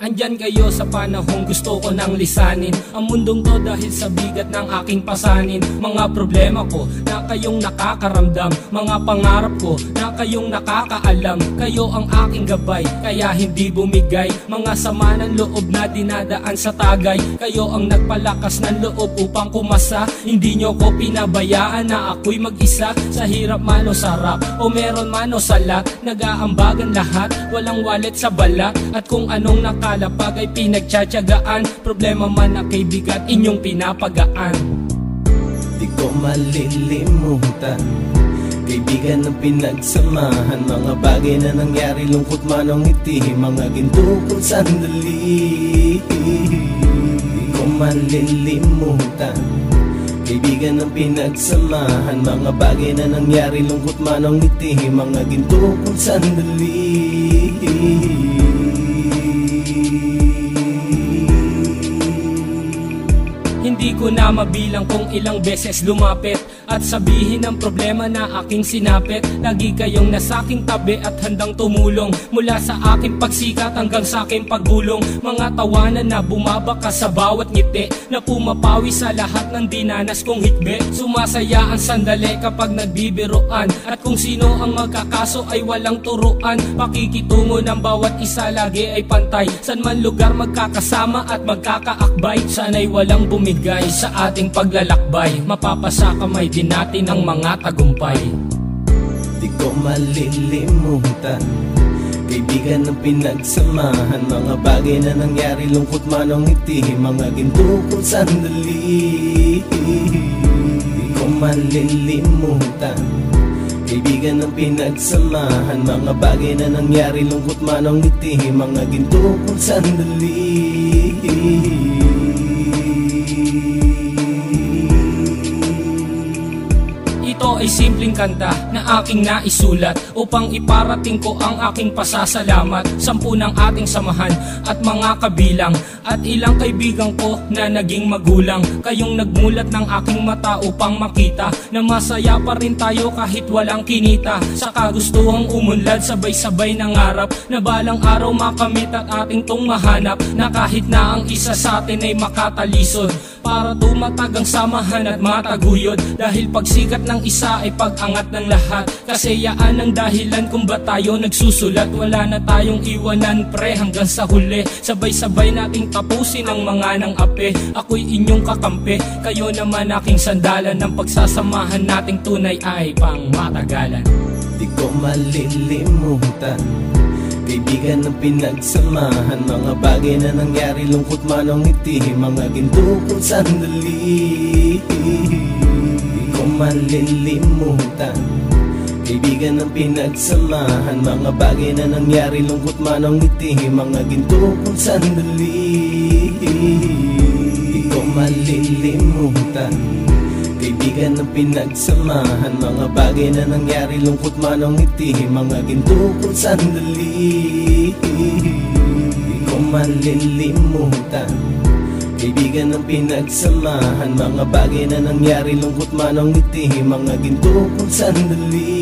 Andyan kayo sa panahong gusto ko nang lisanin ang mundong to dahil sa bigat ng aking pasanin. Mga problema ko na kayong nakakaramdam, mga pangarap ko na kayong nakakaalam. Kayo ang aking gabay, kaya hindi bumigay. Mga sama ng loob na dinadaan sa tagay, kayo ang nagpalakas ng loob upang kumasa. Hindi nyo ko pinabayaan na ako'y mag-isa. Sa hirap man o sarap, o meron man o salat, nag-aambagan lahat, walang wallet sa balat. At kung anong nakalapag ay pinagtsatsagaan, problema man na kaibigan, inyong pinapagaan. Di ko malilimutan, kaibigan ng pinagsamahan, mga bagay na nangyari, lungkot man o ngiti, mga ginto kong sandali. Di ko malilimutan, kaibigan ng pinagsamahan, mga bagay na nangyari, lungkot man o ngiti, mga ginto kong sandali. Hindi ko na mabilang kung ilang beses lumapit at sabihin ang problema na aking sinapit. Lagi kayong nasa aking tabi at handang tumulong, mula sa aking pagsikat hanggang sa aking paggulong. Mga tawanan na bumabaka sa bawat ngiti, na pumapawi sa lahat ng dinanas kong hikbi. Sumasaya ang sandali kapag nagbibiruan, at kung sino ang magkakaso ay walang turuan. Pakikitungo ng bawat isa lagi ay pantay, san man lugar magkakasama at magkakaakbay. Sana'y walang bumigay sa ating paglalakbay, mapapasa kamay din natin ang mga tagumpay. Di ko malilimutan, kaibigan ng pinagsamahan, mga bagay na nangyari, lungkot man o ngiti, mga ginto kong sandali. Di ko malilimutan, kaibigan ng pinagsamahan, mga bagay na nangyari, lungkot man o ngiti, mga ginto kong sandali. Ito ay simpleng kanta na aking naisulat upang iparating ko ang aking pasasalamat. 10 ng ating samahan at mga kabilang, at ilang kaibigan ko na naging magulang. Kayong nagmulat ng aking mata upang makita na masaya pa rin tayo kahit walang kinita. Sa kagustuhang umunlad, sabay-sabay nangarap na balang araw makamit at ating tong mahanap, na kahit na ang isa sa atin ay makatalisod, para tumatag ang samahan at mataguyod. Dahil pagsikat ng isa ay pag-angat ng lahat, kasayaan ang dahilan kung ba tayo nagsusulat. Wala na tayong iwanan pre hanggang sa huli, sabay-sabay nating tapusin ang mga nang ape. Ako'y inyong kakampi, kayo naman aking sandalan, ng pagsasamahan nating tunay ay pang matagalan. Di ko malilimutan, kaibigan ng pinagsamahan, mga bagay na nangyari, lungkot man o ngiti, mga ginto kong sandali. Di ko malilimutan, kaibigan ng pinagsamahan, mga bagay na nangyari, lungkot man o ngiti, mga ginto kong sandali. Di ko malilimutan, kaibigan ng pinagsamahan, mga bagay na nangyari, lungkot man o ngiti, mga ginto kong sandali. Di ko malilimutan, kaibigan ng pinagsamahan, mga bagay na nangyari, lungkot man o ngiti, mga ginto kong sandali.